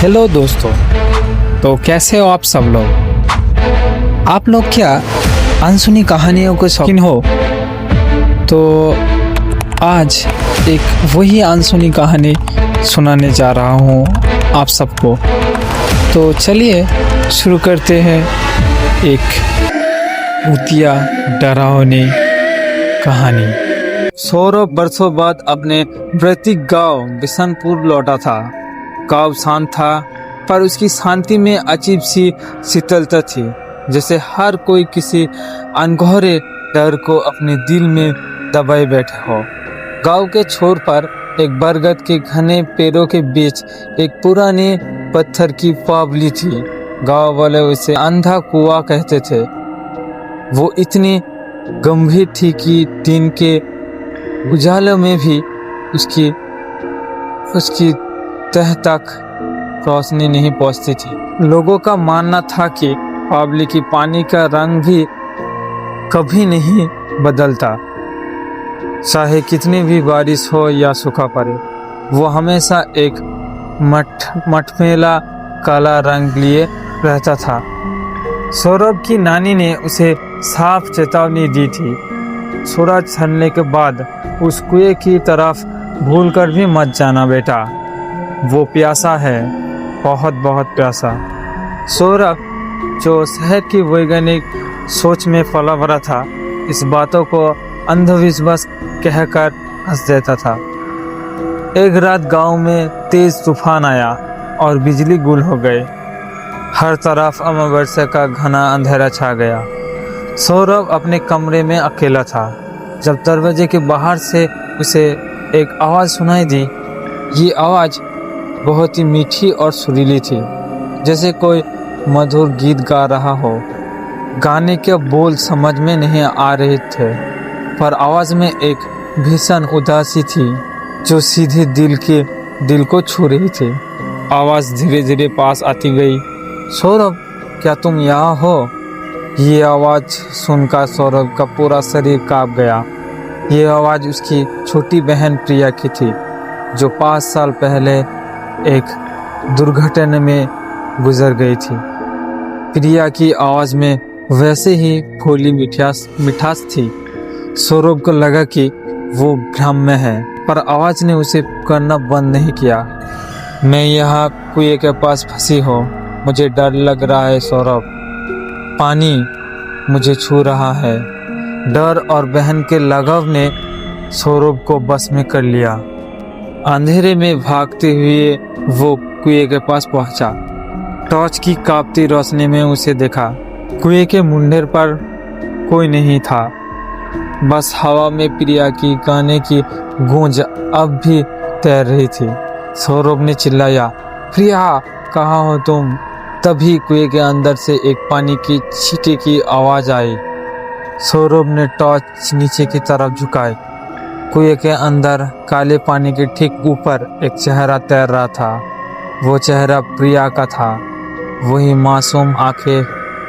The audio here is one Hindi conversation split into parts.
हेलो दोस्तों, तो कैसे हो आप सब लोग। आप लोग क्या अनसुनी कहानियों के शौकीन हो? तो आज एक वही अनसुनी कहानी सुनाने जा रहा हूँ आप सबको। तो चलिए शुरू करते हैं एक भूतिया डरावनी कहानी। सौरभ बरसों बाद अपने प्रतीक गांव बिशनपुर लौटा था। गांव शांत था, पर उसकी शांति में अजीब सी शीतलता थी, जैसे हर कोई किसी अनगौरे डर को अपने दिल में दबाए बैठे हो। गांव के छोर पर एक बरगद के घने पेड़ों के बीच एक पुरानी पत्थर की बावली थी। गांव वाले उसे अंधा कुआं कहते थे। वो इतनी गंभीर थी कि दिन के उजाले में भी उसकी तह तक रोशनी नहीं पहुंचती थी। लोगों का मानना था कि बावली की पानी का रंग भी कभी नहीं बदलता, चाहे कितनी भी बारिश हो या सूखा पड़े। वो हमेशा एक मटमैला काला रंग लिए रहता था। सौरभ की नानी ने उसे साफ चेतावनी दी थी, सूरज छलने के बाद उस कुएं की तरफ भूलकर भी मत जाना बेटा, वो प्यासा है, बहुत बहुत प्यासा। सौरभ, जो शहर की वैज्ञानिक सोच में पला बड़ा था, इस बातों को अंधविश्वास कहकर हंस देता था। एक रात गांव में तेज तूफान आया और बिजली गुल हो गई। हर तरफ अमावस्या का घना अंधेरा छा गया। सौरभ अपने कमरे में अकेला था जब दरवाजे के बाहर से उसे एक आवाज़ सुनाई दी। ये आवाज़ बहुत ही मीठी और सुरीली थी, जैसे कोई मधुर गीत गा रहा हो। गाने के बोल समझ में नहीं आ रहे थे, पर आवाज़ में एक भीषण उदासी थी जो सीधे दिल को छू रही थी। आवाज़ धीरे धीरे पास आती गई। सौरभ, क्या तुम यहाँ हो? ये आवाज़ सुनकर सौरभ का पूरा शरीर कांप गया। ये आवाज़ उसकी छोटी बहन प्रिया की थी, जो 5 साल पहले एक दुर्घटना में गुजर गई थी। प्रिया की आवाज़ में वैसे ही फूली मिठास थी। सौरभ को लगा कि वो भ्रम में है, पर आवाज़ ने उसे करना बंद नहीं किया। मैं यहाँ कुएं के पास फंसी हूँ, मुझे डर लग रहा है सौरभ, पानी मुझे छू रहा है। डर और बहन के लगाव ने सौरभ को बस में कर लिया। अंधेरे में भागते हुए वो कुएं के पास पहुंचा। टॉर्च की कांपती रोशनी में उसे देखा। कुएं के मुंडेर पर कोई नहीं था, बस हवा में प्रिया की गाने की गूंज अब भी तैर रही थी। सौरभ ने चिल्लाया, प्रिया, कहाँ हो तुम? तभी कुएं के अंदर से एक पानी की छींटे की आवाज़ आई। सौरभ ने टॉर्च नीचे की तरफ झुकाई। कुएं के अंदर काले पानी के ठीक ऊपर एक चेहरा तैर रहा था। वो चेहरा प्रिया का था, वही मासूम आंखें,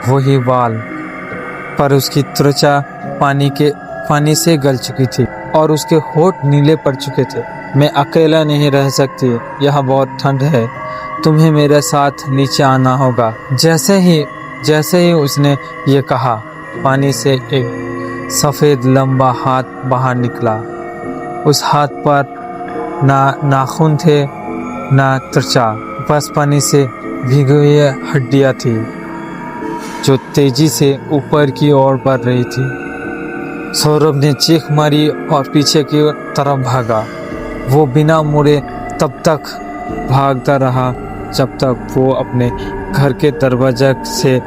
वही बाल, पर उसकी त्वचा पानी से गल चुकी थी और उसके होंठ नीले पड़ चुके थे। मैं अकेला नहीं रह सकती, यहाँ बहुत ठंड है, तुम्हें मेरे साथ नीचे आना होगा। जैसे ही उसने ये कहा, पानी से एक सफ़ेद लंबा हाथ बाहर निकला। उस हाथ पर ना नाखून थे ना त्वचा, बस पानी से भीगी हुई हड्डियाँ थी जो तेजी से ऊपर की ओर बढ़ रही थी। सौरभ ने चीख मारी और पीछे की तरफ भागा। वो बिना मुड़े तब तक भागता रहा जब तक वो अपने घर के दरवाजे से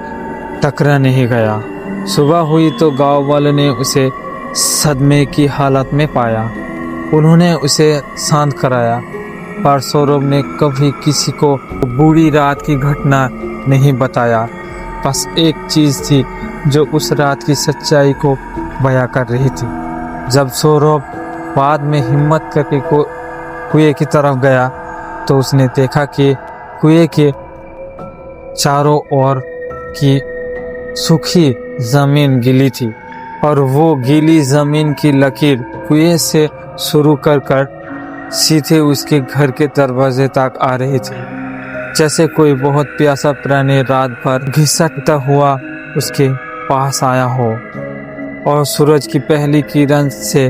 टकरा नहीं गया। सुबह हुई तो गांव वालों ने उसे सदमे की हालत में पाया। उन्होंने उसे शांत कराया, पर सौरभ ने कभी किसी को बुरी रात की घटना नहीं बताया। बस एक चीज़ थी जो उस रात की सच्चाई को बयां कर रही थी। जब सौरभ बाद में हिम्मत करके कुएं की तरफ गया तो उसने देखा कि कुएं के चारों ओर की सूखी जमीन गीली थी और वो गीली जमीन की लकीर कुएं से शुरू कर सीधे उसके घर के दरवाजे तक आ रही थी। जैसे कोई बहुत प्यासा प्राणी रात भर घिसकता हुआ उसके पास आया हो और सूरज की पहली किरण से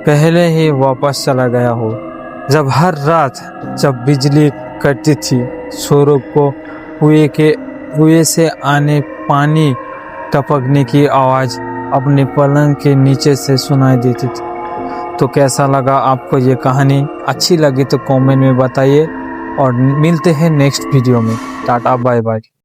पहले ही वापस चला गया हो। जब हर रात जब बिजली कटती थी, सूरज को कुएं से आने पानी टपकने की आवाज़ अपने पलंग के नीचे से सुनाई देती थी। तो कैसा लगा आपको ये कहानी? अच्छी लगी तो कमेंट में बताइए और मिलते हैं नेक्स्ट वीडियो में। Tata bye bye.